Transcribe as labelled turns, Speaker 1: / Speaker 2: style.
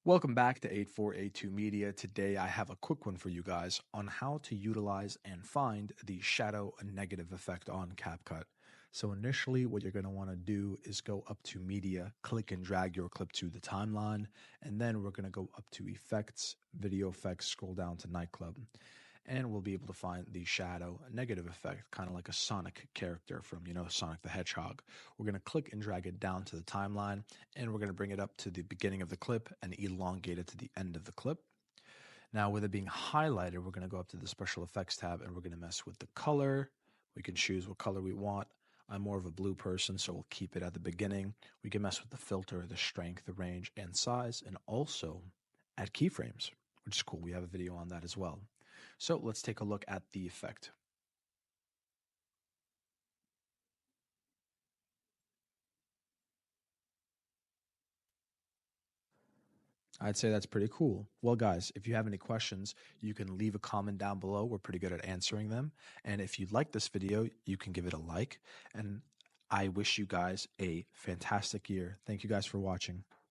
Speaker 1: Welcome back to 8482 Media. Today I have a quick one for you guys on how to utilize and find the shadow negative effect on CapCut. So initially what you're going to want to do is go up to Media, click and drag your clip to the timeline, and then we're going to go up to Effects, Video Effects, scroll down to Nightclub, and we'll be able to find the shadow negative effect, kind of like a Sonic character from, Sonic the Hedgehog. We're going to click and drag it down to the timeline, and we're going to bring it up to the beginning of the clip and elongate it to the end of the clip. Now, with it being highlighted, we're going to go up to the Special Effects tab, and we're going to mess with the color. We can choose what color we want. I'm more of a blue person, so we'll keep it at the beginning. We can mess with the filter, the strength, the range, and size, and also add keyframes, which is cool. We have a video on that as well. So let's take a look at the effect. I'd say that's pretty cool. Well, guys, if you have any questions, you can leave a comment down below. We're pretty good at answering them. And if you like this video, you can give it a like. And I wish you guys a fantastic year. Thank you guys for watching.